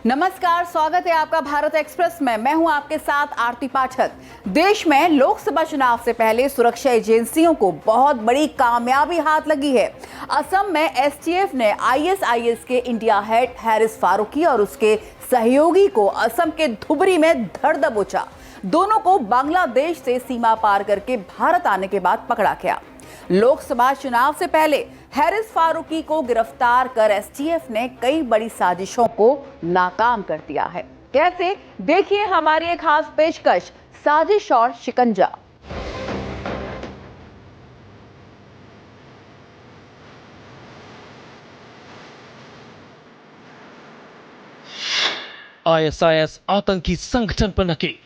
नमस्कार, स्वागत है आपका भारत एक्सप्रेस में। मैं हूं आपके साथ आरती पाठक। देश में लोकसभा चुनाव से पहले सुरक्षा एजेंसियों को बहुत बड़ी कामयाबी हाथ लगी है। असम में एसटीएफ ने आईएसआईएस के इंडिया हेड हैरिस फारूकी और उसके सहयोगी को असम के धुबरी में धर दबोचा। दोनों को बांग्लादेश से सीमा पार करके भारत आने के बाद पकड़ा गया। लोकसभा चुनाव से पहले हैरिस फारूकी को गिरफ्तार कर एसटीएफ ने कई बड़ी साजिशों को नाकाम कर दिया है। कैसे, देखिए हमारी एक खास पेशकश, साजिश और शिकंजा। आईएसआईएस आतंकी संगठन पर नकेल।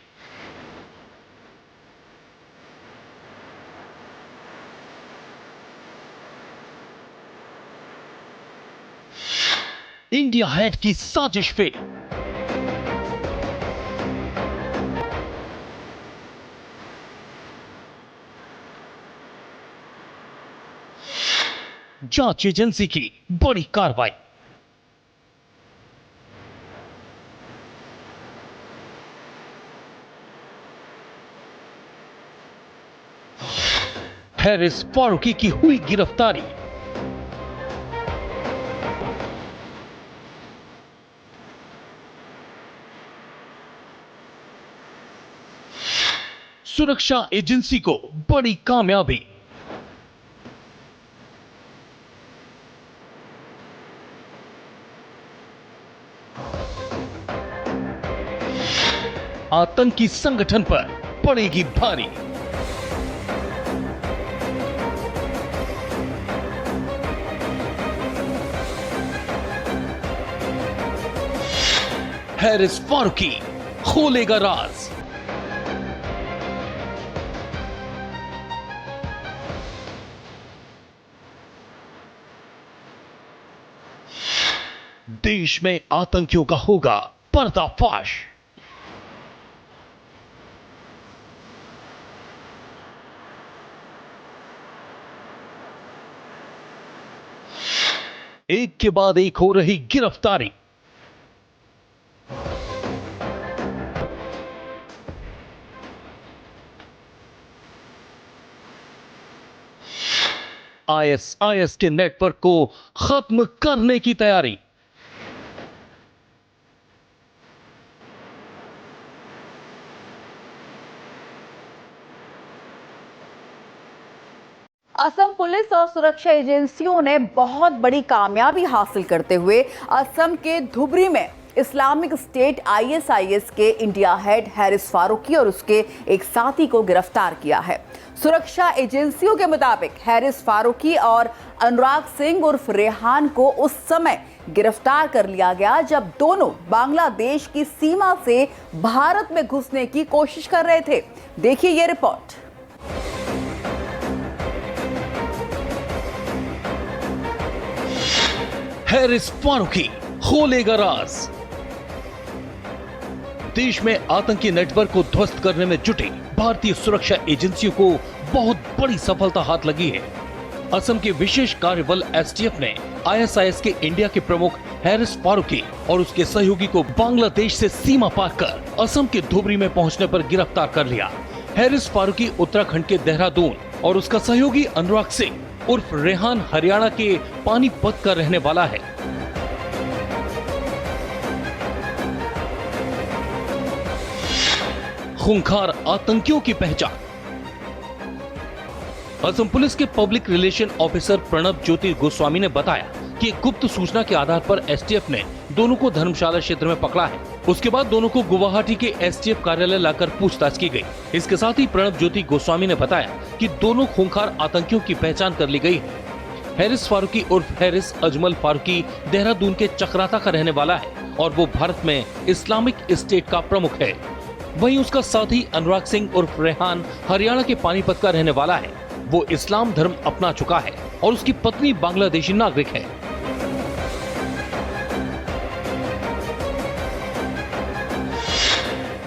इंडिया हेड की साजिश फेल। जांच एजेंसी की बड़ी कार्रवाई। हैरिस फारूकी की हुई गिरफ्तारी। सुरक्षा एजेंसी को बड़ी कामयाबी। आतंकी संगठन पर पड़ेगी भारी। हैरिस फारूकी खोलेगा राज। देश में आतंकियों का होगा पर्दाफाश। एक के बाद एक हो रही गिरफ्तारी। आईएसआईएस के नेटवर्क को खत्म करने की तैयारी। असम पुलिस और सुरक्षा एजेंसियों ने बहुत बड़ी कामयाबी हासिल करते हुए असम के धुबरी में इस्लामिक स्टेट आईएसआईएस के इंडिया हेड हैरिस फारूकी और उसके एक साथी को गिरफ्तार किया है। सुरक्षा एजेंसियों के मुताबिक हैरिस फारूकी और अनुराग सिंह उर्फ रेहान को उस समय गिरफ्तार कर लिया गया जब दोनों बांग्लादेश की सीमा से भारत में घुसने की कोशिश कर रहे थे। देखिए ये रिपोर्ट। हैरिस फारूकी खोलेगा राज। देश में आतंकी नेटवर्क को ध्वस्त करने में जुटी भारतीय सुरक्षा एजेंसियों को बहुत बड़ी सफलता हाथ लगी है। असम के विशेष कार्य बल एसटीएफ ने आईएसआईएस के इंडिया के प्रमुख हैरिस फारूकी और उसके सहयोगी को बांग्लादेश से सीमा पार कर असम के धुबरी में पहुंचने पर गिरफ्तार कर लिया। हैरिस फारूकी उत्तराखंड के देहरादून और उसका सहयोगी अनुराग सिंह उर्फ रेहान हरियाणा के पानीपत का रहने वाला है। खूंखार आतंकियों की पहचान। असम पुलिस के पब्लिक रिलेशन ऑफिसर प्रणब ज्योति गोस्वामी ने बताया कि एक गुप्त सूचना के आधार पर एसटीएफ ने दोनों को धर्मशाला क्षेत्र में पकड़ा है। उसके बाद दोनों को गुवाहाटी के एसटीएफ कार्यालय लाकर पूछताछ की गई। इसके साथ ही प्रणब ज्योति गोस्वामी ने बताया कि दोनों खूंखार आतंकियों की पहचान कर ली गई है। हैरिस फारूकी उर्फ हैरिस अजमल फारूकी देहरादून के चक्राता का रहने वाला है और वो भारत में इस्लामिक स्टेट का प्रमुख है। वहीं उसका साथी अनुराग सिंह उर्फ रेहान हरियाणा के पानीपत का रहने वाला है। वो इस्लाम धर्म अपना चुका है और उसकी पत्नी बांग्लादेशी नागरिक है।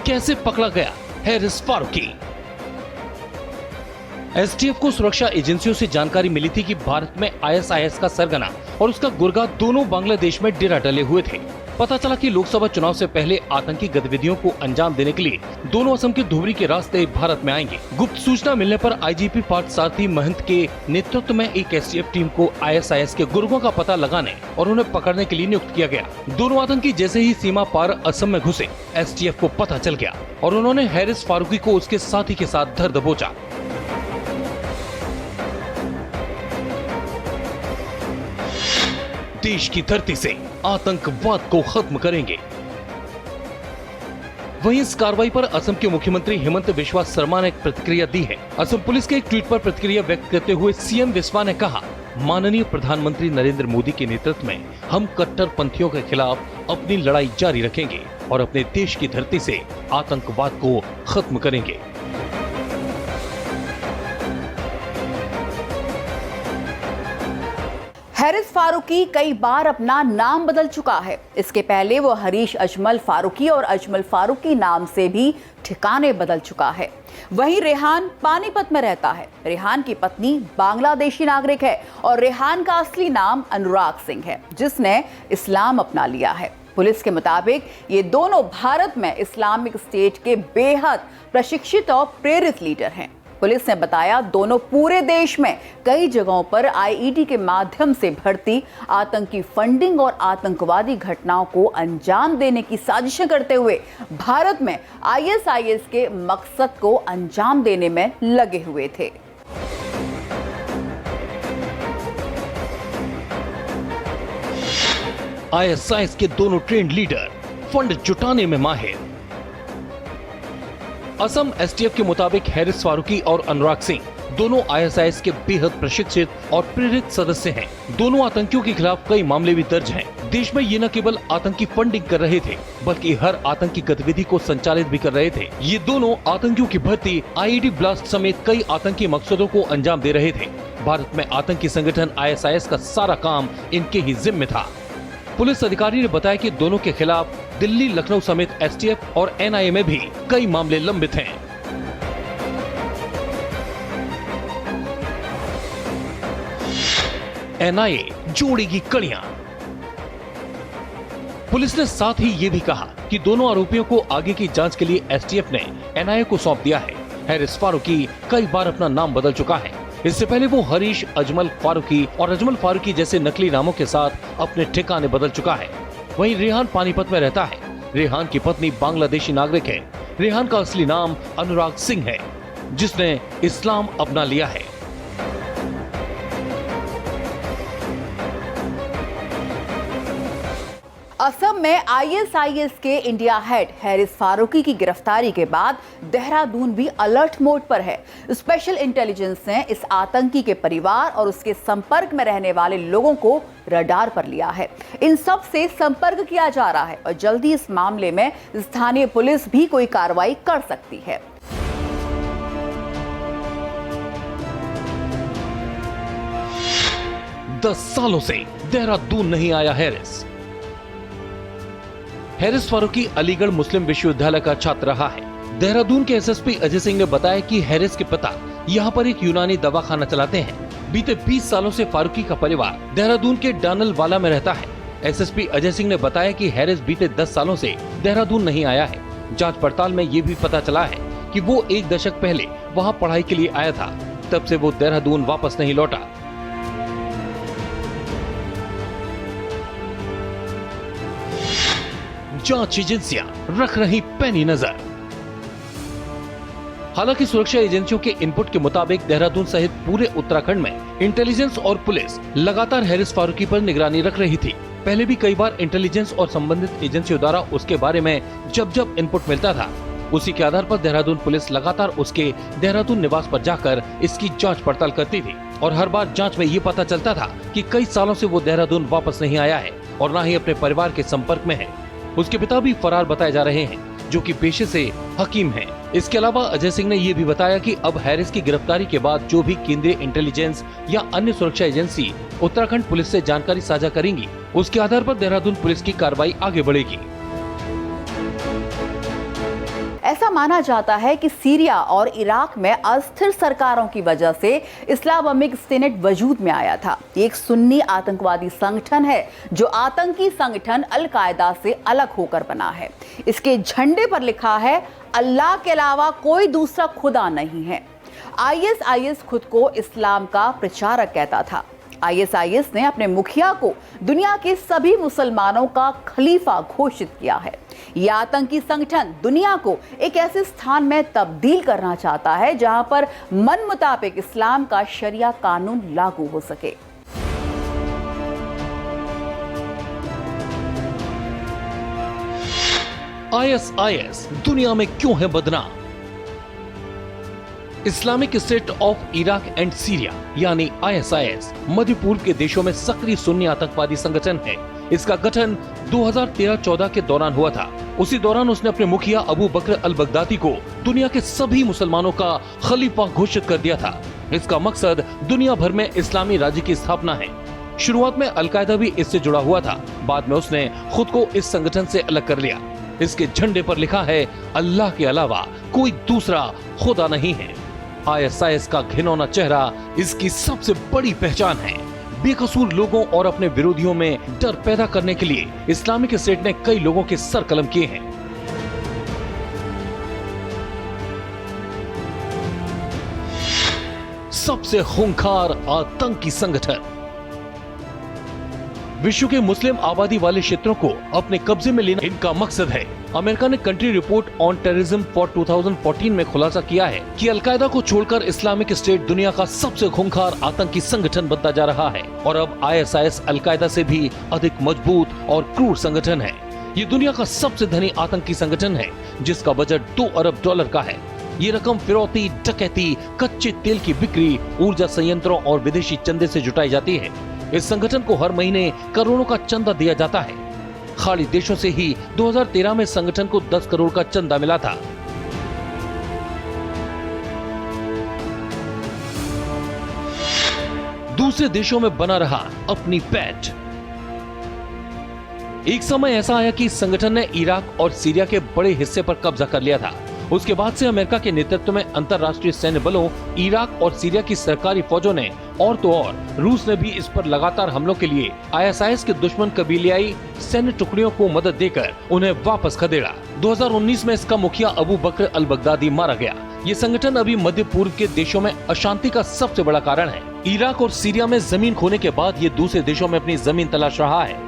कैसे पकड़ा गया हैरिस फारूकी? एसटीएफ को सुरक्षा एजेंसियों से जानकारी मिली थी कि भारत में आईएसआईएस का सरगना और उसका गुर्गा दोनों बांग्लादेश में डेरा डले हुए थे। पता चला कि लोकसभा चुनाव से पहले आतंकी गतिविधियों को अंजाम देने के लिए दोनों असम के धुबरी के रास्ते भारत में आएंगे। गुप्त सूचना मिलने पर आईजीपी पार्थ सारथी महंत के नेतृत्व में एक एसटीएफ टीम को आईएसआईएस के गुर्गों का पता लगाने और उन्हें पकड़ने के लिए नियुक्त किया गया। दोनों आतंकी जैसे ही सीमा पार असम में घुसे, एसटीएफ को पता चल गया और उन्होंने हैरिस फारूकी को उसके साथी के साथ धर दबोचा। देश की धरती से आतंकवाद को खत्म करेंगे। वहीं इस कार्रवाई पर असम के मुख्यमंत्री हेमंत बिस्वा शर्मा ने एक प्रतिक्रिया दी है। असम पुलिस के एक ट्वीट पर प्रतिक्रिया व्यक्त करते हुए सीएम बिस्वा ने कहा, माननीय प्रधानमंत्री नरेंद्र मोदी के नेतृत्व में हम कट्टरपंथियों के खिलाफ अपनी लड़ाई जारी रखेंगे और अपने देश की धरती से आतंकवाद को खत्म करेंगे। हैरिस फारूकी कई बार अपना नाम बदल चुका है। इसके पहले वो हरीश अजमल फारूकी और अजमल फारूकी नाम से भी ठिकाने बदल चुका है। वहीं रेहान पानीपत में रहता है। रेहान की पत्नी बांग्लादेशी नागरिक है और रेहान का असली नाम अनुराग सिंह है, जिसने इस्लाम अपना लिया है। पुलिस के मुताबिक ये दोनों भारत में इस्लामिक स्टेट के बेहद प्रशिक्षित और प्रेरित लीडर हैं। पुलिस ने बताया, दोनों पूरे देश में कई जगहों पर आईईडी के माध्यम से भर्ती, आतंकी फंडिंग और आतंकवादी घटनाओं को अंजाम देने की साजिशें करते हुए भारत में आईएसआईएस के मकसद को अंजाम देने में लगे हुए थे। आईएसआईएस के दोनों ट्रेंड लीडर फंड जुटाने में माहिर। असम एसटीएफ के मुताबिक हैरिस फारूकी और अनुराग सिंह दोनों आईएसआईएस के बेहद प्रशिक्षित और प्रेरित सदस्य हैं। दोनों आतंकियों के खिलाफ कई मामले भी दर्ज हैं। देश में ये न केवल आतंकी फंडिंग कर रहे थे, बल्कि हर आतंकी गतिविधि को संचालित भी कर रहे थे। ये दोनों आतंकियों की भर्ती, आईईडी ब्लास्ट समेत कई आतंकी मकसदों को अंजाम दे रहे थे। भारत में आतंकी संगठन आईएसआईएस का सारा काम इनके ही जिम्मे था। पुलिस अधिकारी ने बताया कि दोनों के खिलाफ दिल्ली, लखनऊ समेत एसटीएफ और एनआईए में भी कई मामले लंबित हैं। एनआईए जोड़ेगी कड़ियां। पुलिस ने साथ ही ये भी कहा कि दोनों आरोपियों को आगे की जांच के लिए एसटीएफ ने एनआईए को सौंप दिया है। हैरिस फारूकी कई बार अपना नाम बदल चुका है। इससे पहले वो हरीश अजमल फारूकी और अजमल फारूकी जैसे नकली नामों के साथ अपने ठिकाने बदल चुका है। वहीं रेहान पानीपत में रहता है। रेहान की पत्नी बांग्लादेशी नागरिक है। रेहान का असली नाम अनुराग सिंह है, जिसने इस्लाम अपना लिया है। असम में आईएसआईएस के इंडिया हेड हैरिस फारूकी की गिरफ्तारी के बाद देहरादून भी अलर्ट मोड पर है। स्पेशल इंटेलिजेंस ने इस आतंकी के परिवार और उसके संपर्क में रहने वाले लोगों को रडार पर लिया है। इन सब से संपर्क किया जा रहा है और जल्दी इस मामले में स्थानीय पुलिस भी कोई कार्रवाई कर सकती है। दस सालों से देहरादून नहीं आया हैरिस। हैरिस फारूकी अलीगढ़ मुस्लिम विश्वविद्यालय का छात्र रहा है। देहरादून के एसएसपी अजय सिंह ने बताया कि हैरिस के पिता यहाँ पर एक यूनानी दवाखाना चलाते हैं। बीते 20 सालों से फारूकी का परिवार देहरादून के डानलवाला में रहता है। एसएसपी अजय सिंह ने बताया कि हैरिस बीते 10 सालों से देहरादून नहीं आया है। जांच पड़ताल में ये भी पता चला है कि वो 1 दशक पहले वहाँ पढ़ाई के लिए आया था। तब से वो देहरादून वापस नहीं लौटा। जांच एजेंसियां रख रही पैनी नजर। हालांकि सुरक्षा एजेंसियों के इनपुट के मुताबिक देहरादून सहित पूरे उत्तराखंड में इंटेलिजेंस और पुलिस लगातार हैरिस फारूकी पर निगरानी रख रही थी। पहले भी कई बार इंटेलिजेंस और संबंधित एजेंसियों द्वारा उसके बारे में जब इनपुट मिलता था, उसी के आधार पर देहरादून पुलिस लगातार उसके देहरादून निवास पर जाकर इसकी जांच पड़ताल करती थी। और हर बार जांच में ये पता चलता था कि कई सालों से वो देहरादून वापस नहीं आया है और न ही अपने परिवार के संपर्क में है। उसके पिता भी फरार बताए जा रहे हैं, जो कि पेशे से हकीम हैं। इसके अलावा अजय सिंह ने यह भी बताया कि अब हैरिस की गिरफ्तारी के बाद जो भी केंद्रीय इंटेलिजेंस या अन्य सुरक्षा एजेंसी उत्तराखंड पुलिस से जानकारी साझा करेंगी, उसके आधार पर देहरादून पुलिस की कार्रवाई आगे बढ़ेगी। ऐसा माना जाता है कि सीरिया और इराक में अस्थिर सरकारों की वजह से इस्लामिक स्टेट वजूद में आया था। ये एक सुन्नी आतंकवादी संगठन है जो आतंकी संगठन अल कायदा से अलग होकर बना है। इसके झंडे पर लिखा है अल्लाह के अलावा कोई दूसरा खुदा नहीं है। आईएसआईएस खुद को इस्लाम का प्रचारक कहता था। आईएसआईएस ने अपने मुखिया को दुनिया के सभी मुसलमानों का खलीफा घोषित किया है। यह आतंकी संगठन दुनिया को एक ऐसे स्थान में तब्दील करना चाहता है जहां पर मन मुताबिक इस्लाम का शरिया कानून लागू हो सके। आईएसआईएस दुनिया में क्यों है बदनाम? Islamic state of Iraq and Syria यानी आईएसआईएस मध्य पूर्व के देशों में सक्रिय सुन्नी आतंकवादी संगठन है। इसका गठन 2013-14 के दौरान हुआ था। उसी दौरान उसने अपने मुखिया अबू बकर अल बगदादी को दुनिया के सभी मुसलमानों का खलीफा घोषित कर दिया था। इसका मकसद दुनिया भर में इस्लामी राज्य की स्थापना है। शुरुआत में अल कायदा भी इससे जुड़ा हुआ था, बाद में उसने खुद को इस संगठन से अलग कर लिया। इसके झंडे पर लिखा है अल्लाह के अलावा कोई दूसरा खुदा नहीं है। आईएसआईएस का घिनौना चेहरा इसकी सबसे बड़ी पहचान है। बेकसूर लोगों और अपने विरोधियों में डर पैदा करने के लिए इस्लामिक स्टेट ने कई लोगों के सर कलम किए हैं। सबसे खूंखार आतंकी संगठन। विश्व के मुस्लिम आबादी वाले क्षेत्रों को अपने कब्जे में लेना इनका मकसद है। अमेरिका ने country report on terrorism for 2014 में खुलासा किया है कि अलकायदा को छोड़कर इस्लामिक स्टेट दुनिया का सबसे खूंखार आतंकी संगठन बनता जा रहा है और अब आईएसआईएस अलकायदा से भी अधिक मजबूत और क्रूर संगठन है। ये दुनिया का सबसे धनी आतंकी संगठन है जिसका बजट $2 अरब का है। ये रकम फिरौती, डकैती, कच्चे तेल की बिक्री, ऊर्जा संयंत्रों और विदेशी चंदे से जुटाई जाती है। इस संगठन को हर महीने करोड़ों का चंदा दिया जाता है। खाड़ी देशों से ही 2013 में संगठन को 10 करोड़ का चंदा मिला था। दूसरे देशों में बना रहा अपनी पैठ। एक समय ऐसा आया कि इस संगठन ने इराक और सीरिया के बड़े हिस्से पर कब्जा कर लिया था। उसके बाद से अमेरिका के नेतृत्व में अंतर्राष्ट्रीय सैन्य बलों, इराक और सीरिया की सरकारी फौजों ने और तो और रूस ने भी इस पर लगातार हमलों के लिए आईएसआईएस के दुश्मन कबीलियाई सैन्य टुकड़ियों को मदद देकर उन्हें वापस खदेड़ा। 2019 में इसका मुखिया अबू बकर अल बगदादी मारा गया। ये संगठन अभी मध्य पूर्व के देशों में अशांति का सबसे बड़ा कारण है। इराक और सीरिया में जमीन खोने के बाद ये दूसरे देशों में अपनी जमीन तलाश रहा है।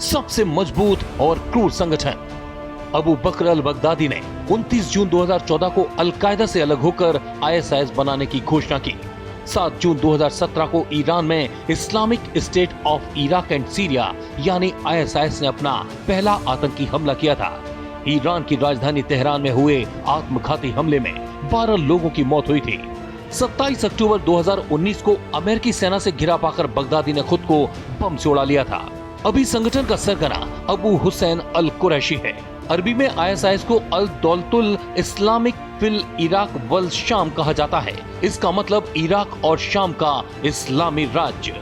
सबसे मजबूत और क्रूर संगठन। अबू बकर अल बगदादी ने 29 जून 2014 को अल कायदा से अलग होकर आईएसआईएस बनाने की घोषणा की। 7 जून 2017 को ईरान में Islamic state of Iraq and Syria यानी आईएसआईएस ने अपना पहला आतंकी हमला किया था। ईरान की राजधानी तेहरान में हुए आत्मघाती हमले में 12 लोगों की मौत हुई थी। 27 अक्टूबर 2019 को अमेरिकी सेना से घिरा पाकर बगदादी ने खुद को बम से उड़ा लिया था। अभी संगठन का सरगना अबू हुसैन अल कुरैशी है। अरबी में आईएसआईएस को अल दौलतुल इस्लामिक फिल इराक वल शाम कहा जाता है। इसका मतलब इराक और शाम का इस्लामी राज्य।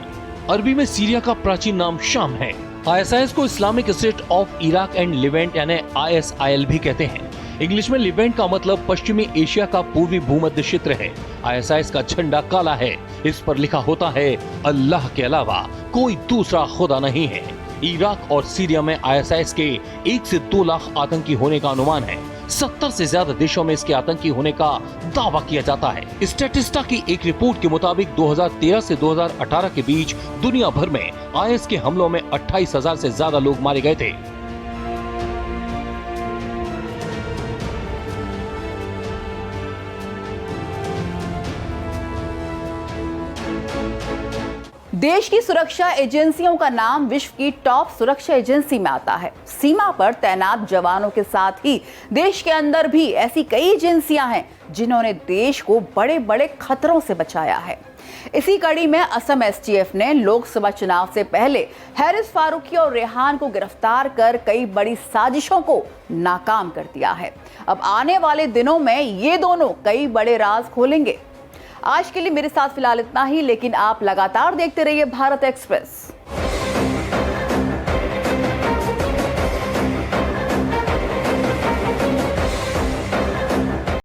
अरबी में सीरिया का प्राचीन नाम शाम है। आईएसआईएस को Islamic state of Iraq and Leivand यानी ISIL भी कहते हैं। इंग्लिश में लिवेंट का मतलब पश्चिमी एशिया का पूर्वी भूमध्य क्षेत्र है। आईएसआईएस का झंडा काला है। इस पर लिखा होता है अल्लाह के अलावा कोई दूसरा खुदा नहीं है। इराक और सीरिया में आईएसआईएस के 1 से 2 लाख आतंकी होने का अनुमान है। 70 से ज्यादा देशों में इसके आतंकी होने का दावा किया जाता है। स्टैटिस्टा की एक रिपोर्ट के मुताबिक 2013 से 2018 के बीच दुनिया भर में आईएस के हमलों में 28,000 से ज्यादा लोग मारे गए थे। देश की सुरक्षा एजेंसियों का नाम विश्व की टॉप सुरक्षा एजेंसी में आता है। सीमा पर तैनात जवानों के साथ ही देश के अंदर भी ऐसी कई एजेंसियां हैं जिन्होंने देश को बड़े बड़े खतरों से बचाया है। इसी कड़ी में असम STF ने लोकसभा चुनाव से पहले हारिस फारूकी और रेहान को गिरफ्तार कर कई बड़ी साजिशों को नाकाम कर दिया है। अब आने वाले दिनों में ये दोनों कई बड़े राज खोलेंगे। आज के लिए मेरे साथ फिलहाल इतना ही, लेकिन आप लगातार देखते रहिए भारत एक्सप्रेस।